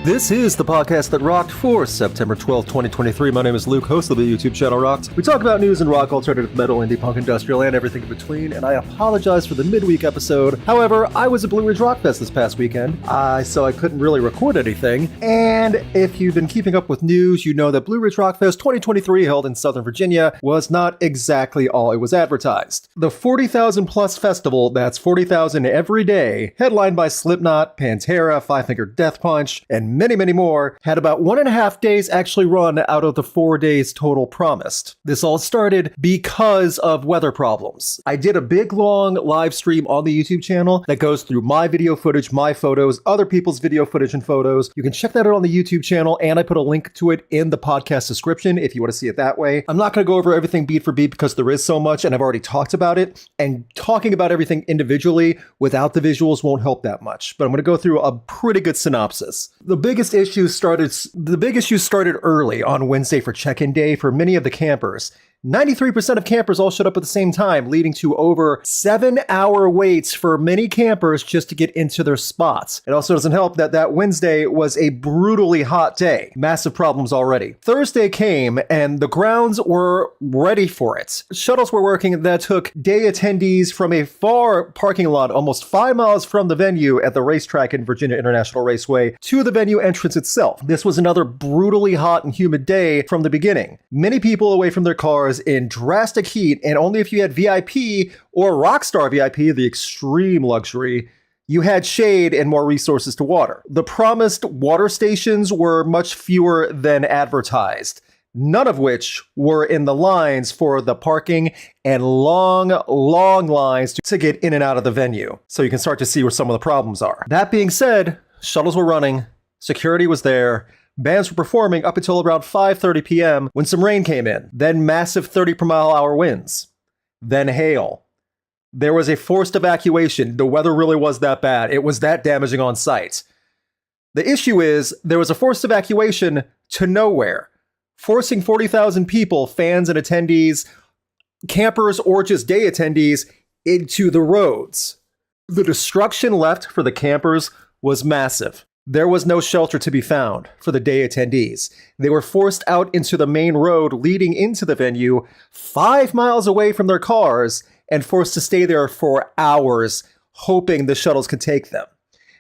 This is the podcast that rocked for September 12th, 2023. My name is Luke, host of the YouTube channel Rocked. We talk about news in rock, alternative metal, indie punk, industrial, and everything in between, and I apologize for the midweek episode. However, I was at Blue Ridge Rock Fest this past weekend, so I couldn't really record anything. And if you've been keeping up with news, you know that Blue Ridge Rock Fest 2023, held in Southern Virginia, was not exactly all it was advertised. The 40,000 plus festival, that's 40,000 every day, headlined by Slipknot, Pantera, Five Finger Death Punch, and many more, had about 1.5 days actually run out of the 4 days total promised. This all started because of weather problems. I did a big long live stream on the YouTube channel that goes through my video footage, my photos, other people's video footage and photos. You can check that out on the YouTube channel, and I put a link to it in the podcast description if you want to see it that way. I'm not going to go over everything beat for beat because there is so much and I've already talked about it, and talking about everything individually without the visuals won't help that much, but I'm going to go through a pretty good synopsis. The big issue started early on Wednesday for check-in day for many of the campers. 93% of campers all showed up at the same time, leading to over 7-hour waits for many campers just to get into their spots. It also doesn't help that that Wednesday was a brutally hot day. Massive problems already. Thursday came and the grounds were ready for it. Shuttles were working that took day attendees from a far parking lot almost 5 miles from the venue at the racetrack in Virginia International Raceway to the venue entrance itself. This was another brutally hot and humid day from the beginning. Many people away from their cars in drastic heat, and only if you had VIP or Rockstar VIP, the extreme luxury, you had shade and more resources to water. The promised water stations were much fewer than advertised, none of which were in the lines for the parking and long lines to get in and out of the venue. So you can start to see where some of the problems are. That being said, shuttles were running, security was there, bands were performing up until around 5:30 p.m. when some rain came in, then massive 30-per-mile-hour winds, then hail. There was a forced evacuation. The weather really was that bad. It was that damaging on site. The issue is there was a forced evacuation to nowhere, forcing 40,000 people, fans and attendees, campers or just day attendees, into the roads. The destruction left for the campers was massive. There was no shelter to be found for the day attendees. They were forced out into the main road leading into the venue, 5 miles away from their cars, and forced to stay there for hours, hoping the shuttles could take them.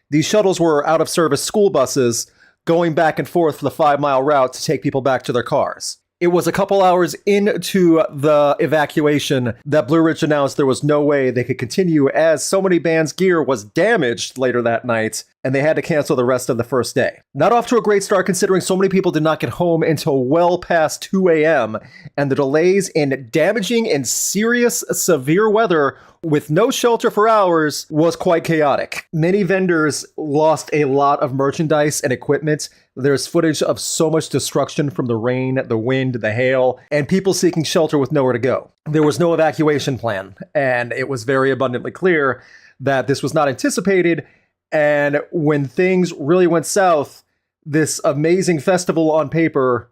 These shuttles were out-of-service school buses going back and forth for the 5-mile route to take people back to their cars. It was a couple hours into the evacuation that Blue Ridge announced there was no way they could continue, as so many bands' gear was damaged later that night, and they had to cancel the rest of the first day. Not off to a great start, considering so many people did not get home until well past 2 a.m., and the delays in damaging and serious severe weather with no shelter for hours was quite chaotic. Many vendors lost a lot of merchandise and equipment. There's footage of so much destruction from the rain, the wind, the hail, and people seeking shelter with nowhere to go. There was no evacuation plan, and it was very abundantly clear that this was not anticipated. And when things really went south, this amazing festival on paper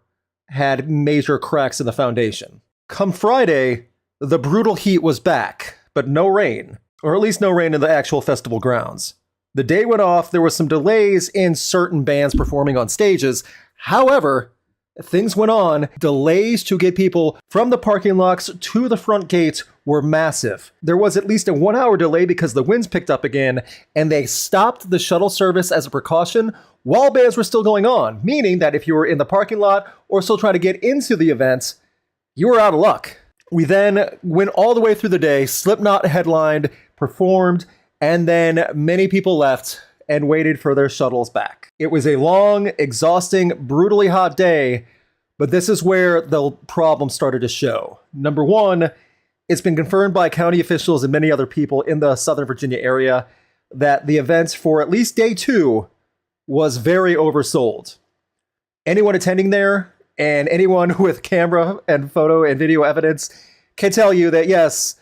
had major cracks in the foundation. Come Friday, the brutal heat was back, but no rain, or at least no rain in the actual festival grounds. The day went off, there were some delays in certain bands performing on stages. However, things went on. Delays to get people from the parking lots to the front gates were massive. There was at least a 1-hour delay because the winds picked up again, and they stopped the shuttle service as a precaution while bands were still going on, meaning that if you were in the parking lot or still trying to get into the event, you were out of luck. We then went all the way through the day. Slipknot headlined, performed, and then many people left and waited for their shuttles back. It was a long, exhausting, brutally hot day, but this is where the problem started to show. Number one, it's been confirmed by county officials and many other people in the Southern Virginia area that the event for at least day 2 was very oversold. Anyone attending there and anyone with camera and photo and video evidence can tell you that yes,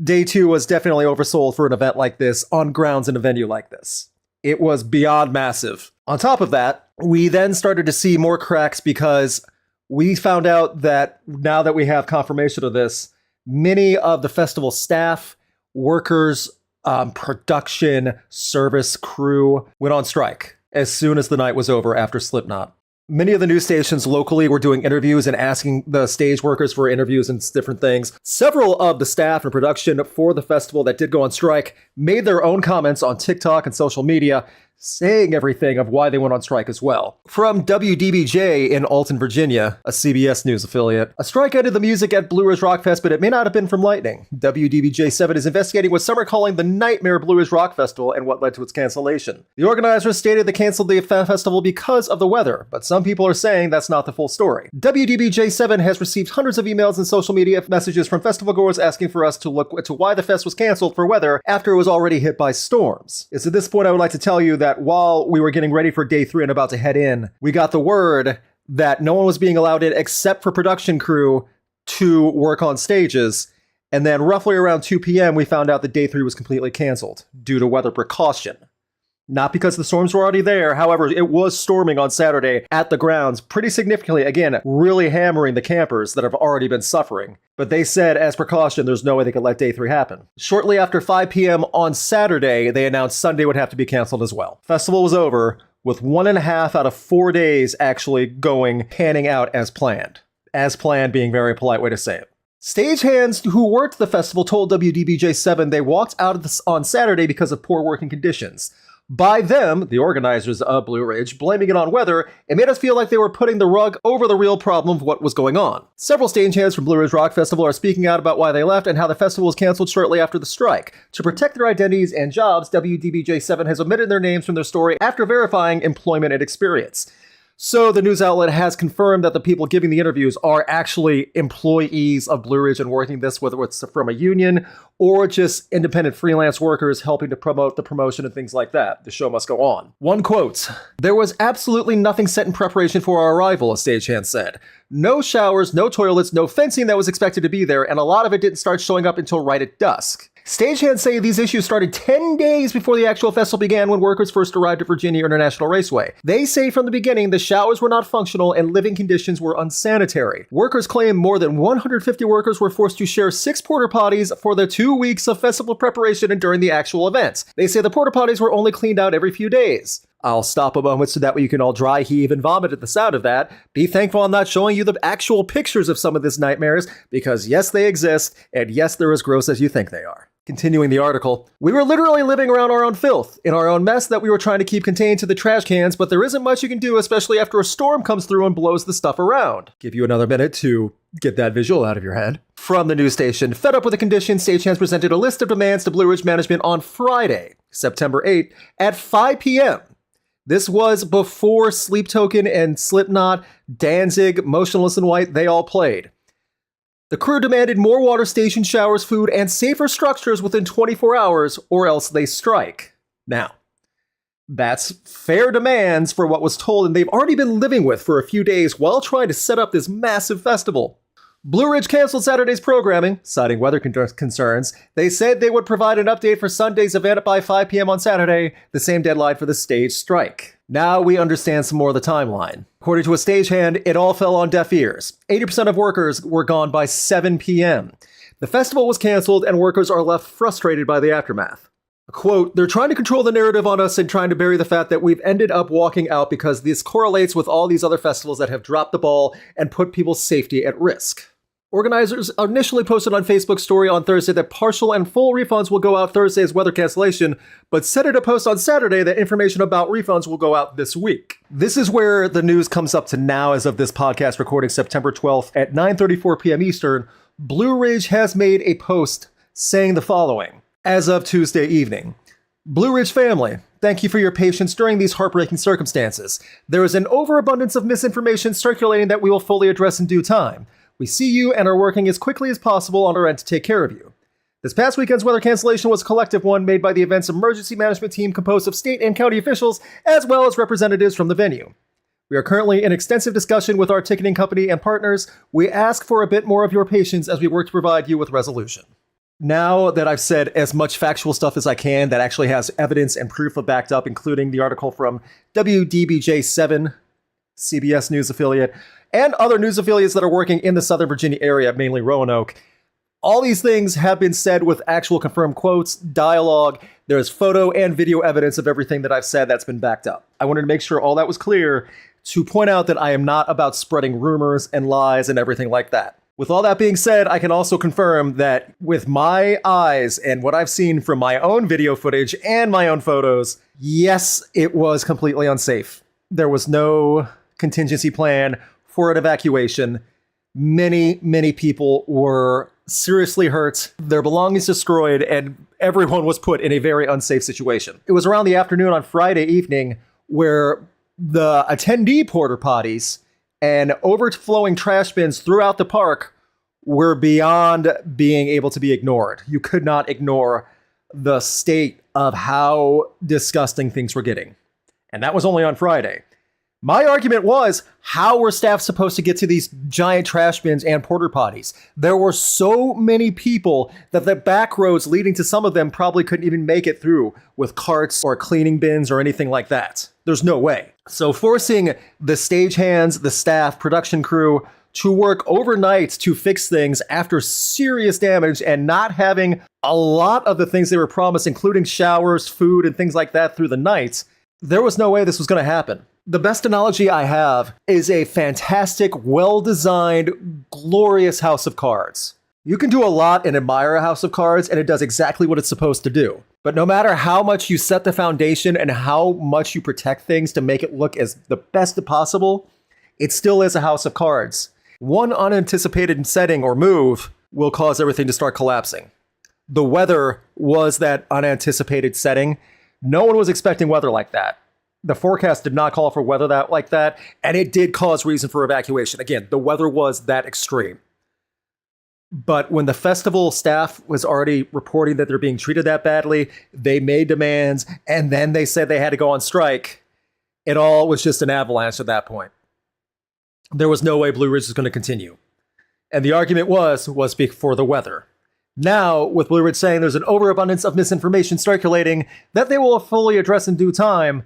day 2 was definitely oversold for an event like this on grounds in a venue like this. It was beyond massive. On top of that, we then started to see more cracks because we found out that now that we have confirmation of this, many of the festival staff, workers, production, service crew went on strike. as soon as the night was over after Slipknot. Many of the news stations locally were doing interviews and asking the stage workers for interviews and different things. Several of the staff and production for the festival that did go on strike made their own comments on TikTok and social media, saying everything of why they went on strike as well. From WDBJ in Alton, Virginia, a CBS News affiliate, a strike ended the music at Blue Ridge Rock Fest, but it may not have been from lightning. WDBJ7 is investigating what some are calling the Nightmare Blue Ridge Rock Festival and what led to its cancellation. The organizers stated they canceled the festival because of the weather, but some people are saying that's not the full story. WDBJ7 has received hundreds of emails and social media messages from festival goers asking for us to look into why the fest was canceled for weather after it was already hit by storms. It's at this point I would like to tell you that while we were getting ready for day 3 and about to head in, we got the word that no one was being allowed in except for production crew to work on stages. And then roughly around 2 p.m., we found out that day 3 was completely canceled due to weather precaution. Not because the storms were already there. However, it was storming on Saturday at the grounds pretty significantly, again, really hammering the campers that have already been suffering. But they said, as precaution, there's no way they could let day 3 happen. Shortly after 5 p.m. on Saturday, they announced Sunday would have to be canceled as well. Festival was over, with 1.5 out of 4 days actually panning out as planned. As planned being a very polite way to say it. Stagehands who worked the festival told WDBJ7 they walked out of on Saturday because of poor working conditions. By them, the organizers of Blue Ridge, blaming it on weather, it made us feel like they were putting the rug over the real problem of what was going on. Several stagehands from Blue Ridge Rock Festival are speaking out about why they left and how the festival was canceled shortly after the strike. To protect their identities and jobs, WDBJ7 has omitted their names from their story after verifying employment and experience. So the news outlet has confirmed that the people giving the interviews are actually employees of Blue Ridge and working this, whether it's from a union or just independent freelance workers helping to promote the promotion and things like that. The show must go on. One quote, "There was absolutely nothing set in preparation for our arrival," a stagehand said. "No showers, no toilets, no fencing that was expected to be there, and a lot of it didn't start showing up until right at dusk." Stagehands say these issues started 10 days before the actual festival began when workers first arrived at Virginia International Raceway. They say from the beginning the showers were not functional and living conditions were unsanitary. Workers claim more than 150 workers were forced to share 6 porta potties for the 2 weeks of festival preparation and during the actual event. They say the porta potties were only cleaned out every few days. I'll stop a moment so that way you can all dry heave and vomit at the sound of that. Be thankful I'm not showing you the actual pictures of some of these nightmares, because yes, they exist, and yes, they're as gross as you think they are. Continuing the article, "We were literally living around our own filth, in our own mess that we were trying to keep contained to the trash cans, but there isn't much you can do, especially after a storm comes through and blows the stuff around." Give you another minute to get that visual out of your head. From the news station, fed up with the conditions, stagehands presented a list of demands to Blue Ridge management on Friday, September 8th at 5 p.m. This was before Sleep Token and Slipknot, Danzig, Motionless in White, they all played. The crew demanded more water station showers, food, and safer structures within 24 hours, or else they strike. Now, that's fair demands for what was told and they've already been living with for a few days while trying to set up this massive festival. Blue Ridge canceled Saturday's programming, citing weather concerns. They said they would provide an update for Sunday's event by 5 p.m. on Saturday, the same deadline for the stage strike. Now we understand some more of the timeline. According to a stagehand, it all fell on deaf ears. 80% of workers were gone by 7 p.m. The festival was canceled and workers are left frustrated by the aftermath. Quote, "They're trying to control the narrative on us and trying to bury the fact that we've ended up walking out because this correlates with all these other festivals that have dropped the ball and put people's safety at risk." Organizers initially posted on Facebook's story on Thursday that partial and full refunds will go out Thursday as weather cancellation, but said in a post on Saturday that information about refunds will go out this week. This is where the news comes up to now as of this podcast recording September 12th at 9:34 p.m. Eastern. Blue Ridge has made a post saying the following. As of Tuesday evening, "Blue Ridge family, thank you for your patience during these heartbreaking circumstances. There is an overabundance of misinformation circulating that we will fully address in due time. We see you and are working as quickly as possible on our end to take care of you. This past weekend's weather cancellation was a collective one made by the event's emergency management team composed of state and county officials, as well as representatives from the venue. We are currently in extensive discussion with our ticketing company and partners. We ask for a bit more of your patience as we work to provide you with resolution." Now that I've said as much factual stuff as I can that actually has evidence and proof of backed up, including the article from WDBJ7, CBS News affiliate, and other news affiliates that are working in the Southern Virginia area, mainly Roanoke, All these things have been said with actual confirmed quotes, dialogue. There's photo and video evidence of everything that I've said that's been backed up. I wanted to make sure all that was clear to point out that I am not about spreading rumors and lies and everything like that. With all that being said, I can also confirm that with my eyes and what I've seen from my own video footage and my own photos, yes, it was completely unsafe. There was no contingency plan for an evacuation. Many people were seriously hurt, their belongings destroyed, and everyone was put in a very unsafe situation. It was around the afternoon on Friday evening where the attendee porta potties and overflowing trash bins throughout the park were beyond being able to be ignored. You could not ignore the state of how disgusting things were getting. And that was only on Friday. My argument was, how were staff supposed to get to these giant trash bins and porta potties? There were so many people that the back roads leading to some of them probably couldn't even make it through with carts or cleaning bins or anything like that. There's no way. So forcing the stagehands, the staff, production crew to work overnight to fix things after serious damage and not having a lot of the things they were promised, including showers, food, and things like that through the night, there was no way this was going to happen. The best analogy I have is a fantastic, well-designed, glorious house of cards. You can do a lot and admire a house of cards, and it does exactly what it's supposed to do. But no matter how much you set the foundation and how much you protect things to make it look as the best possible, it still is a house of cards. One unanticipated setting or move will cause everything to start collapsing. The weather was that unanticipated setting. No one was expecting weather like that. The forecast did not call for weather like that, and it did cause reason for evacuation. Again, the weather was that extreme. But when the festival staff was already reporting that they're being treated that badly, they made demands, and then they said they had to go on strike. It all was just an avalanche at that point. There was no way Blue Ridge was going to continue. And the argument was for the weather. Now, with Blue Ridge saying there's an overabundance of misinformation circulating that they will fully address in due time,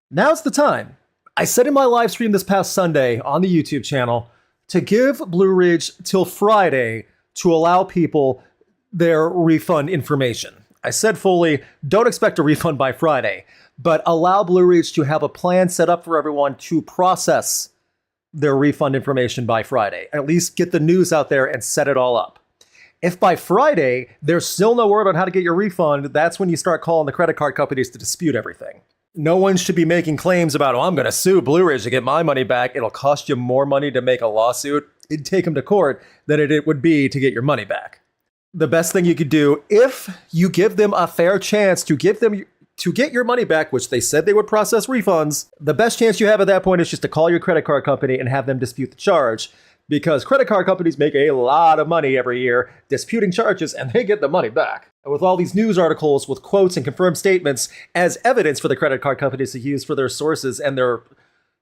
now's the time. I said in my live stream this past Sunday on the YouTube channel to give Blue Ridge till Friday to allow people their refund information. I said fully, don't expect a refund by Friday, but allow Blue Ridge to have a plan set up for everyone to process their refund information by Friday. At least get the news out there and set it all up. If by Friday there's still no word on how to get your refund, that's when you start calling the credit card companies to dispute everything. No one should be making claims about, I'm going to sue Blue Ridge to get my money back. It'll cost you more money to make a lawsuit. It'd take them to court than it would be to get your money back. The best thing you could do, if you give them a fair chance to get your money back, which they said they would process refunds, the best chance you have at that point is just to call your credit card company and have them dispute the charge. Because credit card companies make a lot of money every year disputing charges, and they get the money back. And with all these news articles with quotes and confirmed statements as evidence for the credit card companies to use for their sources and their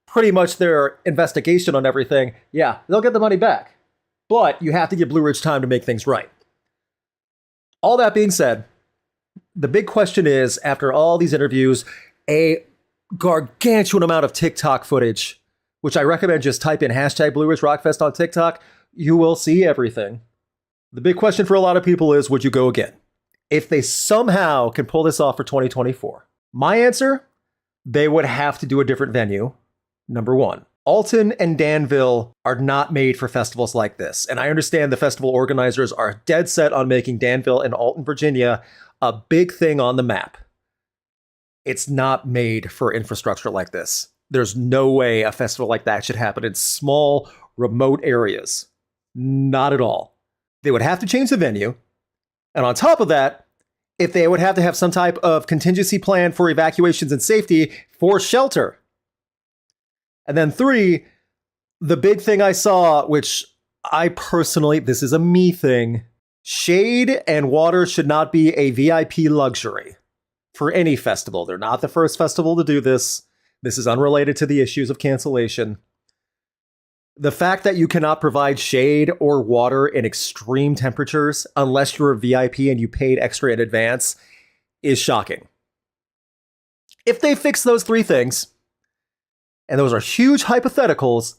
pretty much their investigation on everything, yeah, they'll get the money back. But you have to give Blue Ridge time to make things right. All that being said, the big question is, after all these interviews, a gargantuan amount of TikTok footage, which I recommend just type in hashtag Blue Ridge Rockfest on TikTok, you will see everything. The big question for a lot of people is, would you go again? If they somehow can pull this off for 2024. My answer, they would have to do a different venue, number one. Alton and Danville are not made for festivals like this. And I understand the festival organizers are dead set on making Danville and Alton, Virginia a big thing on the map. It's not made for infrastructure like this. There's no way a festival like that should happen in small, remote areas. Not at all. They would have to change the venue. And on top of that, if they would have to have some type of contingency plan for evacuations and safety for shelter. And then three, the big thing I saw, which I personally, this is a me thing, shade and water should not be a VIP luxury for any festival. They're not the first festival to do this. This is unrelated to the issues of cancellation. The fact that you cannot provide shade or water in extreme temperatures unless you're a VIP and you paid extra in advance is shocking. If they fix those three things, and those are huge hypotheticals,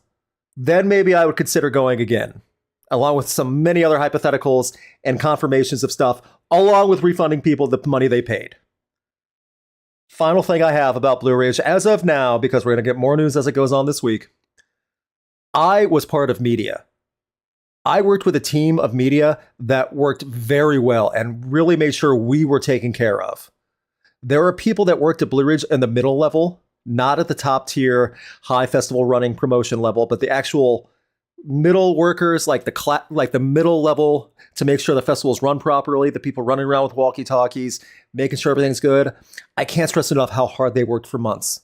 then maybe I would consider going again. along with some many other hypotheticals and confirmations of stuff, along with refunding people the money they paid. Final thing I have about Blue Ridge as of now, because we're going to get more news as it goes on this week. I was part of media. I worked with a team of media that worked very well and really made sure we were taken care of. There are people that worked at Blue Ridge in the middle level, not at the top tier, high festival running promotion level, but the actual middle workers, like the middle level, to make sure the festivals run properly, the people running around with walkie-talkies, making sure everything's good. I can't stress enough how hard they worked for months.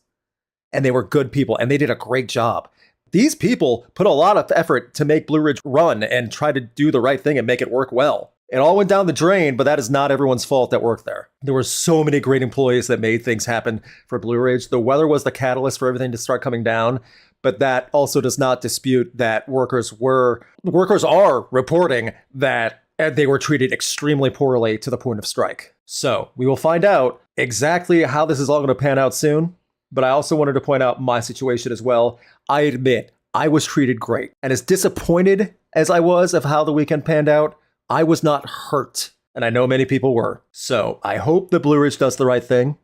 And they were good people, and they did a great job. These people put a lot of effort to make Blue Ridge run and try to do the right thing and make it work well. It all went down the drain, but that is not everyone's fault that worked there. There were so many great employees that made things happen for Blue Ridge. The weather was the catalyst for everything to start coming down, but that also does not dispute that workers are reporting that they were treated extremely poorly to the point of strike. So we will find out exactly how this is all going to pan out soon. But I also wanted to point out my situation as well. I admit I was treated great. And as disappointed as I was of how the weekend panned out, I was not hurt. And I know many people were. So I hope the Blue Ridge does the right thing.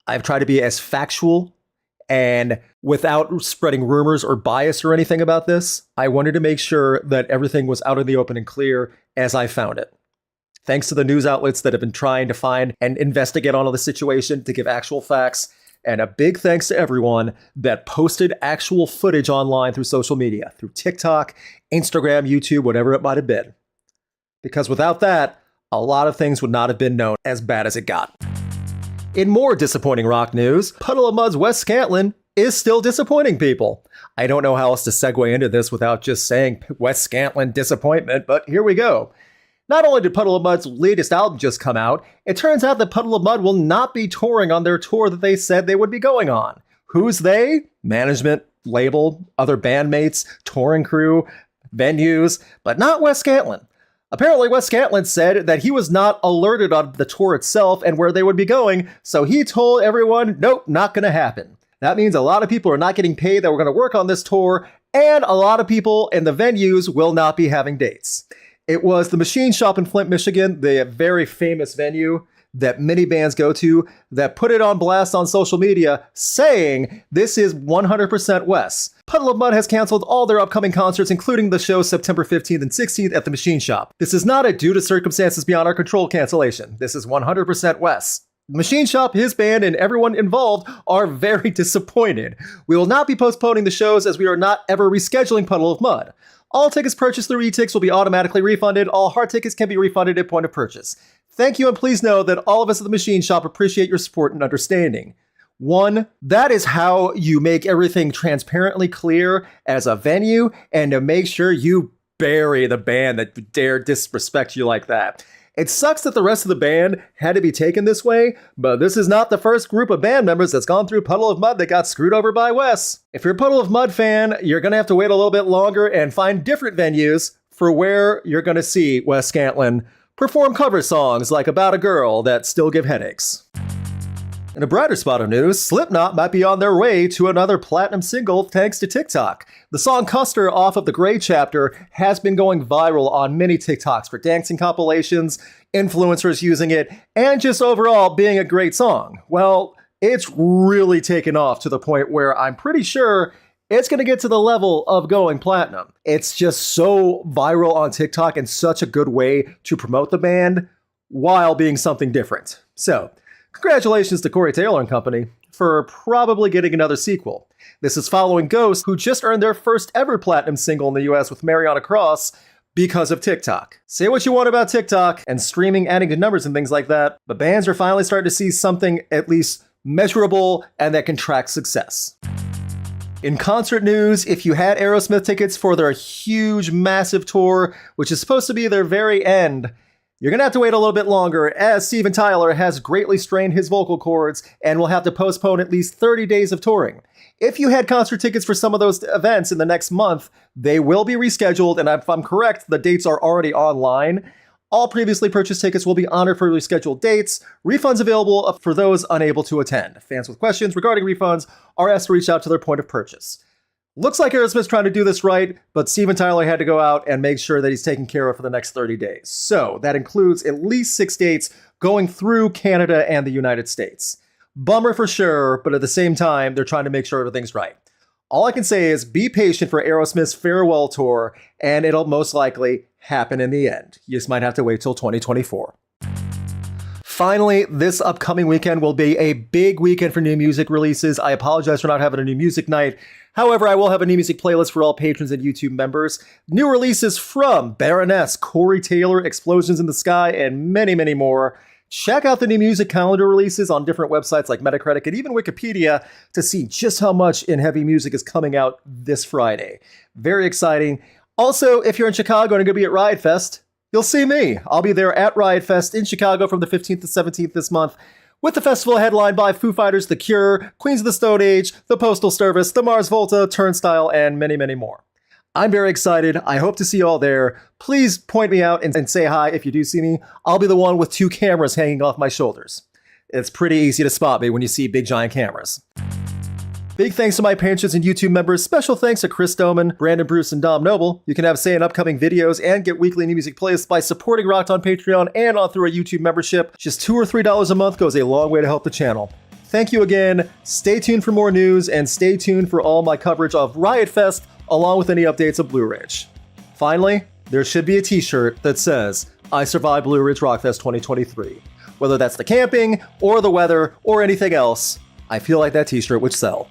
I've tried to be as factual and without spreading rumors or bias or anything about this. I wanted to make sure that everything was out in the open and clear as I found it. Thanks to the news outlets that have been trying to find and investigate on the situation to give actual facts. And a big thanks to everyone that posted actual footage online through social media, through TikTok, Instagram, YouTube, whatever it might have been. Because without that, a lot of things would not have been known as bad as it got. In more disappointing rock news, Puddle of Mudd's Wes Scantlin is still disappointing people. I don't know how else to segue into this without just saying Wes Scantlin disappointment, but here we go. Not only did Puddle of Mudd's latest album just come out, it turns out that Puddle of Mudd will not be touring on their tour that they said they would be going on. Who's they? Management, label, other bandmates, touring crew, venues, but not Wes Scantlin. Apparently, Wes Scantlin said that he was not alerted on the tour itself and where they would be going, so he told everyone, nope, not going to happen. That means a lot of people are not getting paid that were going to work on this tour, and a lot of people in the venues will not be having dates. It was the Machine Shop in Flint, Michigan, the very famous venue that many bands go to, that put it on blast on social media saying this is 100% Wes. Puddle of Mudd has canceled all their upcoming concerts, including the show September 15th and 16th at the Machine Shop. This is not a due to circumstances beyond our control cancellation. This is 100% Wes. The Machine Shop, his band, and everyone involved are very disappointed. We will not be postponing the shows as we are not ever rescheduling Puddle of Mudd. All tickets purchased through e-tix will be automatically refunded. All hard tickets can be refunded at point of purchase. Thank you, and please know that all of us at the Machine Shop appreciate your support and understanding. 1, that is how you make everything transparently clear as a venue, and to make sure you bury the band that dare disrespect you like that. It sucks that the rest of the band had to be taken this way, but this is not the first group of band members that's gone through Puddle of Mudd that got screwed over by Wes. If you're a Puddle of Mudd fan, you're going to have to wait a little bit longer and find different venues for where you're going to see Wes Scantlin perform cover songs like About a Girl that still give headaches. In a brighter spot of news, Slipknot might be on their way to another platinum single thanks to TikTok. The song Custer off of the Grey Chapter has been going viral on many TikToks for dancing compilations, influencers using it, and just overall being a great song. Well, it's really taken off to the point where I'm pretty sure it's going to get to the level of going platinum. It's just so viral on TikTok and such a good way to promote the band while being something different. So, congratulations to Corey Taylor and company for probably getting another sequel. This is following Ghost, who just earned their first ever platinum single in the US with Mariana Cross because of TikTok. Say what you want about TikTok and streaming adding to numbers and things like that, but bands are finally starting to see something at least measurable and that can track success. In concert news, if you had Aerosmith tickets for their huge, massive tour, which is supposed to be their very end, you're going to have to wait a little bit longer, as Steven Tyler has greatly strained his vocal cords and will have to postpone at least 30 days of touring. If you had concert tickets for some of those events in the next month, they will be rescheduled, and if I'm correct, the dates are already online. All previously purchased tickets will be honored for rescheduled dates. Refunds available for those unable to attend. Fans with questions regarding refunds are asked to reach out to their point of purchase. Looks like Aerosmith's trying to do this right, but Steven Tyler had to go out and make sure that he's taken care of for the next 30 days. So that includes at least 6 dates going through Canada and the United States. Bummer for sure, but at the same time, they're trying to make sure everything's right. All I can say is be patient for Aerosmith's farewell tour, and it'll most likely happen in the end. You just might have to wait till 2024. Finally, this upcoming weekend will be a big weekend for new music releases. I apologize for not having a new music night. However, I will have a new music playlist for all patrons and YouTube members. New releases from Baroness, Corey Taylor, Explosions in the Sky, and many, many more. Check out the new music calendar releases on different websites like Metacritic and even Wikipedia to see just how much in heavy music is coming out this Friday. Very exciting. Also, if you're in Chicago and going to be at Riot Fest, you'll see me. I'll be there at Riot Fest in Chicago from the 15th to 17th this month, with the festival headlined by Foo Fighters, The Cure, Queens of the Stone Age, The Postal Service, The Mars Volta, Turnstile, and many, many more. I'm very excited. I hope to see you all there. Please point me out and say hi if you do see me. I'll be the one with 2 cameras hanging off my shoulders. It's pretty easy to spot me when you see big giant cameras. Big thanks to my patrons and YouTube members. Special thanks to Chris Doman, Brandon Bruce, and Dom Noble. You can have say in upcoming videos and get weekly new music playlists by supporting Rocked on Patreon and on through a YouTube membership. Just $2 or $3 a month goes a long way to help the channel. Thank you again. Stay tuned for more news and stay tuned for all my coverage of Riot Fest along with any updates of Blue Ridge. Finally, there should be a t-shirt that says, I survived Blue Ridge Rockfest 2023. Whether that's the camping or the weather or anything else, I feel like that t-shirt would sell.